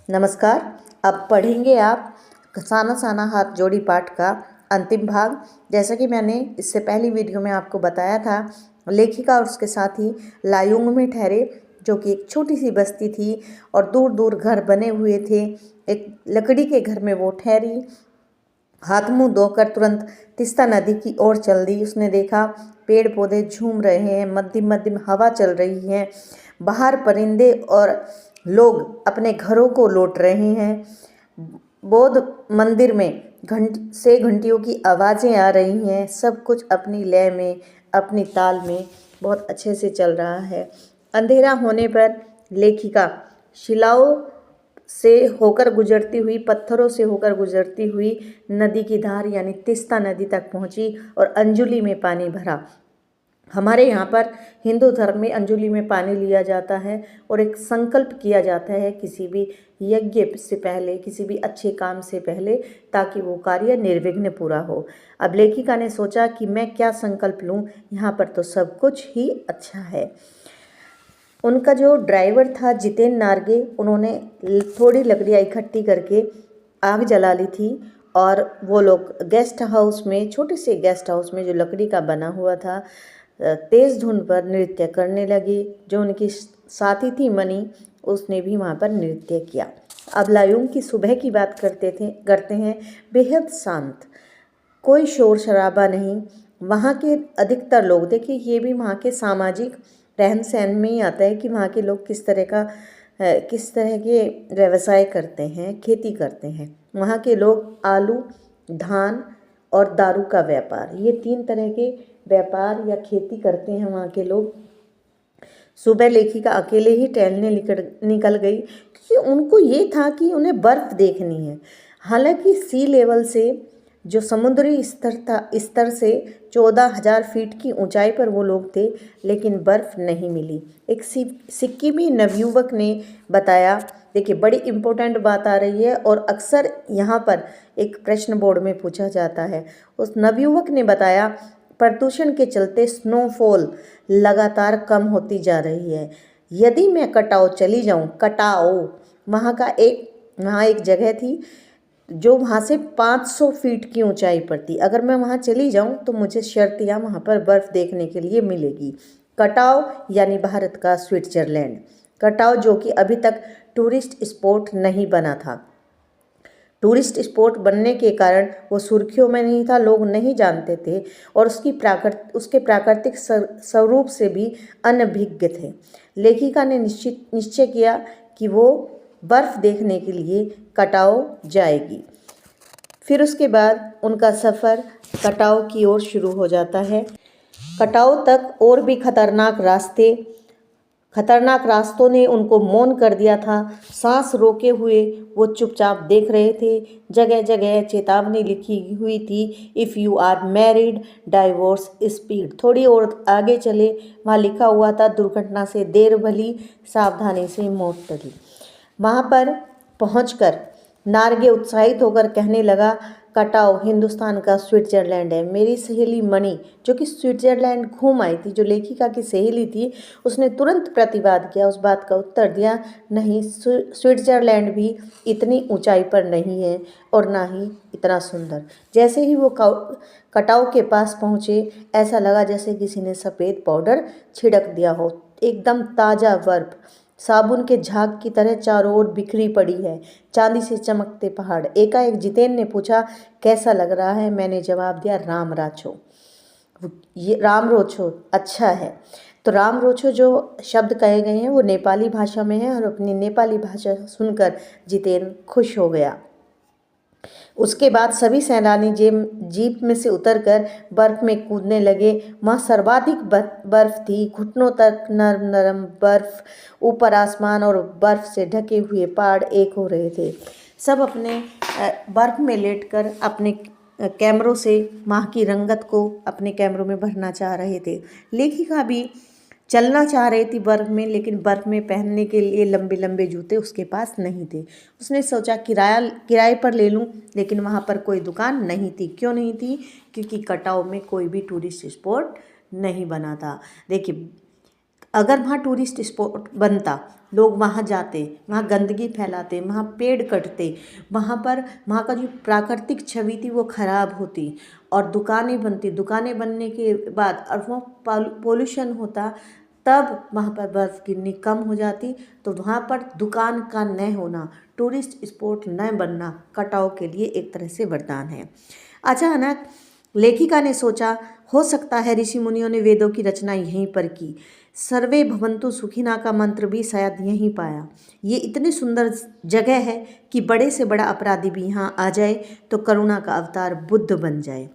नमस्कार। अब पढ़ेंगे आप साना साना हाथ जोड़ी पाठ का अंतिम भाग। जैसा कि मैंने इससे पहली वीडियो में आपको बताया था, लेखिका और उसके साथी लायुंग में ठहरे, जो कि एक छोटी सी बस्ती थी और दूर दूर घर बने हुए थे। एक लकड़ी के घर में वो ठहरी, हाथ मुंह धोकर तुरंत तीस्ता नदी की ओर चल दी। उसने देखा पेड़ पौधे झूम रहे हैं, मध्यम मध्यम हवा चल रही है, बाहर परिंदे और लोग अपने घरों को लौट रहे हैं। बौद्ध मंदिर में घंटियों की आवाज़ें आ रही हैं। सब कुछ अपनी लय में, अपनी ताल में बहुत अच्छे से चल रहा है। अंधेरा होने पर लेखिका शिलाओं से होकर गुजरती हुई, पत्थरों से होकर गुजरती हुई नदी की धार यानी तीस्ता नदी तक पहुंची और अंजुली में पानी भरा। हमारे यहाँ पर हिंदू धर्म में अंजुली में पानी लिया जाता है और एक संकल्प किया जाता है किसी भी यज्ञ से पहले, किसी भी अच्छे काम से पहले, ताकि वो कार्य निर्विघ्न पूरा हो। अब लेखिका ने सोचा कि मैं क्या संकल्प लूँ, यहाँ पर तो सब कुछ ही अच्छा है। उनका जो ड्राइवर था जितेन नार्गे, उन्होंने थोड़ी लकड़ियाँ इकट्ठी करके आग जला ली थी और वो लोग गेस्ट हाउस में, छोटे से गेस्ट हाउस में जो लकड़ी का बना हुआ था, तेज़ धुन पर नृत्य करने लगी। जो उनकी साथी थी मनी, उसने भी वहाँ पर नृत्य किया। अब लायुंग की सुबह की बात करते हैं। बेहद शांत, कोई शोर शराबा नहीं। वहाँ के अधिकतर लोग, देखिए ये भी वहाँ के सामाजिक रहन सहन में ही आता है कि वहाँ के लोग किस तरह के व्यवसाय करते हैं, खेती करते हैं। वहाँ के लोग आलू, धान और दारू का व्यापार, ये 3 तरह के व्यापार या खेती करते हैं वहाँ के लोग। सुबह लेखिका अकेले ही टहलने निकल गई, क्योंकि उनको ये था कि उन्हें बर्फ़ देखनी है। हालांकि सी लेवल से, जो समुद्री स्तर से 14,000 फीट की ऊंचाई पर वो लोग थे, लेकिन बर्फ़ नहीं मिली। एक सिक्किमी नवयुवक ने बताया, देखिए बड़ी इम्पोर्टेंट बात आ रही है और अक्सर यहाँ पर एक प्रश्न बोर्ड में पूछा जाता है। उस नवयुवक ने बताया, प्रदूषण के चलते स्नोफॉल लगातार कम होती जा रही है। यदि मैं कटाव चली जाऊँ, कटाव वहाँ एक जगह थी जो वहाँ से 500 फीट की ऊंचाई पर थी। अगर मैं वहाँ चली जाऊँ तो मुझे शर्तियाँ वहाँ पर बर्फ़ देखने के लिए मिलेगी। कटाव यानी भारत का स्विट्ज़रलैंड। कटाव जो कि अभी तक टूरिस्ट स्पॉट नहीं बना था। टूरिस्ट स्पॉट बनने के कारण वो सुर्खियों में नहीं था, लोग नहीं जानते थे और उसके प्राकृतिक स्वरूप से भी अनभिज्ञ थे। लेखिका ने निश्चय किया कि वो बर्फ़ देखने के लिए कटाव जाएगी। फिर उसके बाद उनका सफ़र कटाव की ओर शुरू हो जाता है। कटाव तक और भी खतरनाक रास्तों ने उनको मौन कर दिया था। सांस रोके हुए वो चुपचाप देख रहे थे। जगह जगह चेतावनी लिखी हुई थी, if you are married divorce speed. थोड़ी और आगे चले, वहाँ लिखा हुआ था, दुर्घटना से देर भली, सावधानी से मौत टली। वहाँ पर पहुंचकर नार्गे उत्साहित होकर कहने लगा, कटाव हिंदुस्तान का स्विट्ज़रलैंड है। मेरी सहेली मणि, जो कि स्विट्ज़रलैंड घूम आई थी, जो लेखिका की सहेली थी, उसने तुरंत प्रतिवाद किया, उस बात का उत्तर दिया, नहीं, स्विट्ज़रलैंड भी इतनी ऊंचाई पर नहीं है और ना ही इतना सुंदर। जैसे ही वो कटाव के पास पहुँचे, ऐसा लगा जैसे किसी ने सफ़ेद पाउडर छिड़क दिया हो। एकदम ताज़ा बर्फ़ साबुन के झाग की तरह चारों ओर बिखरी पड़ी है, चांदी से चमकते पहाड़। एकाएक जितेन ने पूछा, कैसा लग रहा है? मैंने जवाब दिया, राम राछो। ये राम रोछो अच्छा है। तो राम रोछो जो शब्द कहे गए हैं वो नेपाली भाषा में है और अपनी नेपाली भाषा सुनकर जितेन खुश हो गया। उसके बाद सभी सैलानी जीप में से उतरकर बर्फ़ में कूदने लगे। वहाँ सर्वाधिक बर्फ़ थी, घुटनों तक नरम नरम बर्फ़। ऊपर आसमान और बर्फ़ से ढके हुए पहाड़ एक हो रहे थे। सब अपने बर्फ़ में लेटकर अपने कैमरों से वहाँ की रंगत को अपने कैमरों में भरना चाह रहे थे। लेखिका भी चलना चाह रही थी बर्फ़ में, लेकिन बर्फ़ में पहनने के लिए लंबे लंबे जूते उसके पास नहीं थे। उसने सोचा किराए पर ले लूं, लेकिन वहाँ पर कोई दुकान नहीं थी। क्यों नहीं थी? क्योंकि कटाव में कोई भी टूरिस्ट स्पॉट नहीं बना था। देखिए, अगर वहाँ टूरिस्ट स्पॉट बनता, लोग वहाँ जाते, वहाँ गंदगी फैलाते, वहाँ पेड़ कटते, वहाँ पर वहाँ का जो प्राकृतिक छवि थी वो खराब होती और दुकानें बनती, दुकानें बनने के बाद और वो पोल्यूशन होता, तब वहाँ पर बर्फ़ गिरनी कम हो जाती। तो वहाँ पर दुकान का न होना, टूरिस्ट स्पॉट न बनना कटाव के लिए एक तरह से वरदान है। अचानक लेखिका ने सोचा, हो सकता है ऋषि मुनियों ने वेदों की रचना यहीं पर की। सर्वे भवन्तु सुखिना का मंत्र भी शायद यहीं पाया। ये इतनी सुंदर जगह है कि बड़े से बड़ा अपराधी भी यहाँ आ जाए तो करुणा का अवतार बुद्ध बन जाए।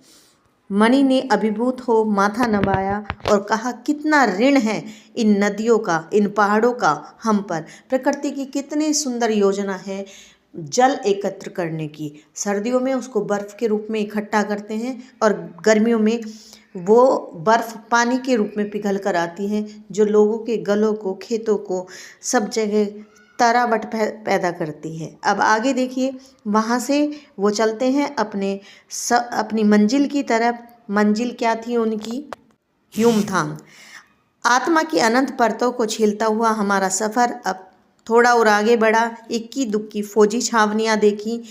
मणि ने अभिभूत हो माथा नवाया और कहा, कितना ऋण है इन नदियों का, इन पहाड़ों का हम पर। प्रकृति की कितनी सुंदर योजना है जल एकत्र करने की। सर्दियों में उसको बर्फ़ के रूप में इकट्ठा करते हैं और गर्मियों में वो बर्फ़ पानी के रूप में पिघल कर आती है, जो लोगों के गलों को, खेतों को, सब जगह तरावट पैदा करती है। अब आगे देखिए, वहाँ से वो चलते हैं अपनी मंजिल की तरफ। मंजिल क्या थी उनकी? युमथांग। आत्मा की अनंत परतों को छीलता हुआ हमारा सफ़र अब थोड़ा और आगे बढ़ा। इक्की दुक्की फौजी छावनियाँ देखी,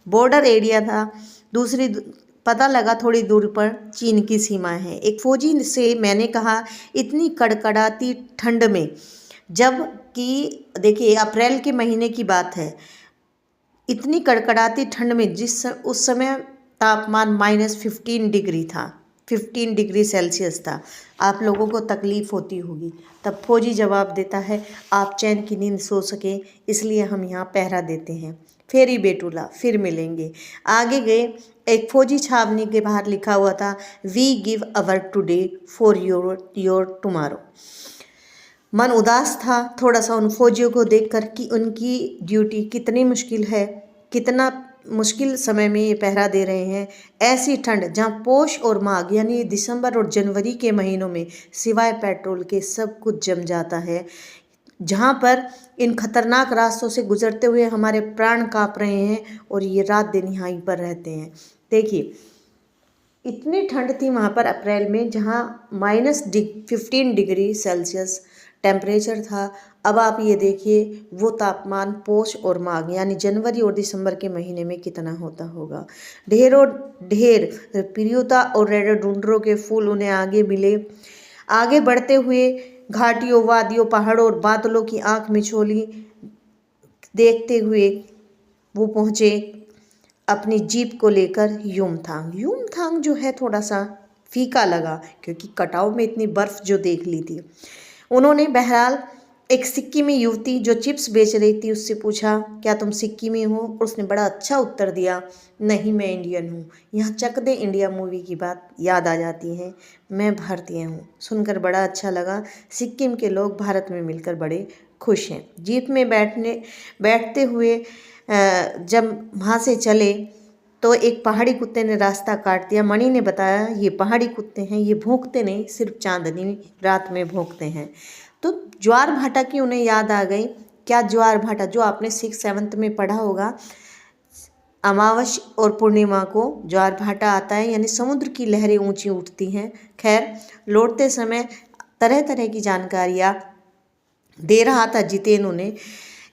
बॉर्डर एरिया था। पता लगा थोड़ी दूर पर चीन की सीमा है। एक फौजी से मैंने कहा, इतनी कड़कड़ाती ठंड में, जब कि देखिए अप्रैल के महीने की बात है, इतनी कड़कड़ाती ठंड में उस समय तापमान -15 डिग्री था, 15 डिग्री सेल्सियस था, आप लोगों को तकलीफ़ होती होगी। तब फौजी जवाब देता है, आप चैन की नींद सो सके इसलिए हम यहाँ पहरा देते हैं। फेरी बेटूला, फिर मिलेंगे। आगे गए, एक फौजी छावनी के बाहर लिखा हुआ था, we give our today for your tomorrow. मन उदास था थोड़ा सा उन फौजियों को देखकर कि उनकी ड्यूटी कितनी मुश्किल है, कितना मुश्किल समय में ये पहरा दे रहे हैं। ऐसी ठंड जहाँ पोष और माघ यानी दिसंबर और जनवरी के महीनों में सिवाय पेट्रोल के सब कुछ जम जाता है, जहाँ पर इन खतरनाक रास्तों से गुजरते हुए हमारे प्राण काँप रहे हैं और ये रात दिन यहीं पर रहते हैं। देखिए इतनी ठंड थी वहाँ पर अप्रैल में, जहाँ -15 डिग्री सेल्सियस टेम्परेचर था। अब आप ये देखिए वो तापमान पोष और माघ यानी जनवरी और दिसंबर के महीने में कितना होता होगा। ढेरों ढेर प्रियता और रेडोडोंड्रो के फूल उन्हें आगे मिले। आगे बढ़ते हुए घाटियों, वादियों, पहाड़ों और बादलों की आंख मिचोली देखते हुए वो पहुँचे अपनी जीप को लेकर युमथांग। युमथांग जो है थोड़ा सा फीका लगा क्योंकि कटाव में इतनी बर्फ़ जो देख ली थी। उन्होंने बहरहाल एक सिक्किमी युवती जो चिप्स बेच रही थी उससे पूछा, क्या तुम सिक्किमी हो? और उसने बड़ा अच्छा उत्तर दिया, नहीं मैं इंडियन हूँ। यहाँ चक दे इंडिया मूवी की बात याद आ जाती है, मैं भारतीय हूँ। सुनकर बड़ा अच्छा लगा। सिक्किम के लोग भारत में मिलकर बड़े खुश हैं। जीप में बैठते हुए जब वहाँ से चले तो एक पहाड़ी कुत्ते ने रास्ता काट दिया। मणि ने बताया, ये पहाड़ी कुत्ते हैं, ये भौंकते नहीं, सिर्फ चांदनी रात में भौंकते हैं। तो ज्वार भाटा की उन्हें याद आ गई। क्या ज्वार भाटा? जो आपने 6th-7th में पढ़ा होगा, अमावस और पूर्णिमा को ज्वार भाटा आता है, यानी समुद्र की लहरें ऊंची उठती हैं। खैर, लौटते समय तरह तरह की जानकारियाँ दे रहा था जितेन उन्हें।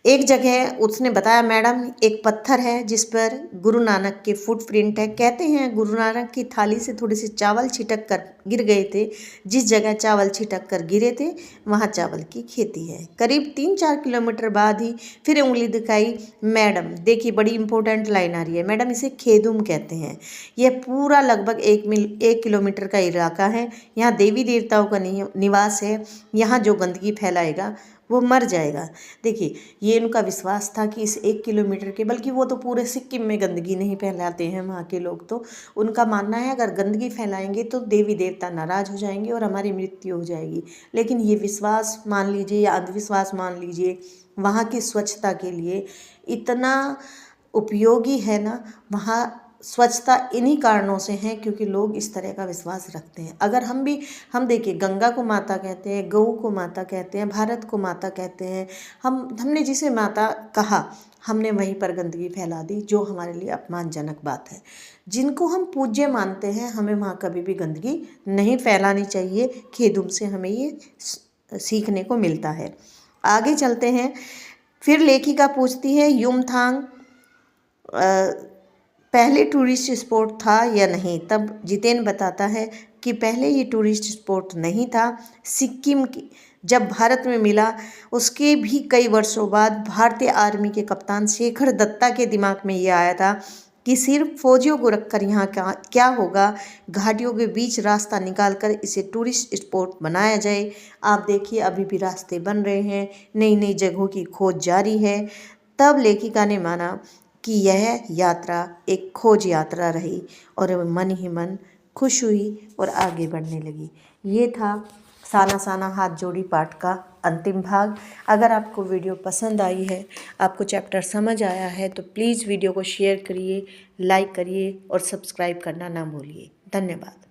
एक जगह उसने बताया, मैडम एक पत्थर है जिस पर गुरु नानक के फुटप्रिंट है। कहते हैं गुरु नानक की थाली से थोड़े से चावल छिटक कर गिर गए थे। जिस जगह चावल छिटक कर गिरे थे वहाँ चावल की खेती है। करीब 3-4 किलोमीटर बाद ही फिर उंगली दिखाई। मैडम देखिए, बड़ी इंपॉर्टेंट लाइन आ रही है। मैडम इसे खेदुम कहते हैं। यह पूरा लगभग 1 किलोमीटर का इलाका है। यहाँ देवी देवताओं का निवास है। यहाँ जो गंदगी फैलाएगा वो मर जाएगा। देखिए ये उनका विश्वास था कि इस 1 किलोमीटर के, बल्कि वो तो पूरे सिक्किम में गंदगी नहीं फैलाते हैं वहाँ के लोग। तो उनका मानना है अगर गंदगी फैलाएंगे तो देवी देवता नाराज़ हो जाएंगे और हमारी मृत्यु हो जाएगी। लेकिन ये विश्वास मान लीजिए या अंधविश्वास मान लीजिए, वहाँ की स्वच्छता के लिए इतना उपयोगी है ना। वहाँ स्वच्छता इन्हीं कारणों से है क्योंकि लोग इस तरह का विश्वास रखते हैं। अगर हम देखिए, गंगा को माता कहते हैं, गऊ को माता कहते हैं, भारत को माता कहते हैं। हमने जिसे माता कहा, हमने वहीं पर गंदगी फैला दी, जो हमारे लिए अपमानजनक बात है। जिनको हम पूज्य मानते हैं, हमें वहाँ कभी भी गंदगी नहीं फैलानी चाहिए। खेदुम से हमें ये सीखने को मिलता है। आगे चलते हैं। फिर लेखिका पूछती है युमथांग पहले टूरिस्ट स्पॉट था या नहीं। तब जितेन बताता है कि पहले ये टूरिस्ट स्पॉट नहीं था। सिक्किम की जब भारत में मिला उसके भी कई वर्षों बाद भारतीय आर्मी के कप्तान शेखर दत्ता के दिमाग में ये आया था कि सिर्फ फौजियों को रखकर यहाँ क्या होगा, घाटियों के बीच रास्ता निकालकर इसे टूरिस्ट स्पॉट बनाया जाए। आप देखिए अभी भी रास्ते बन रहे हैं, नई नई जगहों की खोज जारी है। तब लेखिका ने माना कि यह यात्रा एक खोज यात्रा रही और मन ही मन खुश हुई और आगे बढ़ने लगी। ये था साना साना हाथ जोड़ी पाठ का अंतिम भाग। अगर आपको वीडियो पसंद आई है, आपको चैप्टर समझ आया है तो प्लीज़ वीडियो को शेयर करिए, लाइक करिए और सब्सक्राइब करना ना भूलिए। धन्यवाद।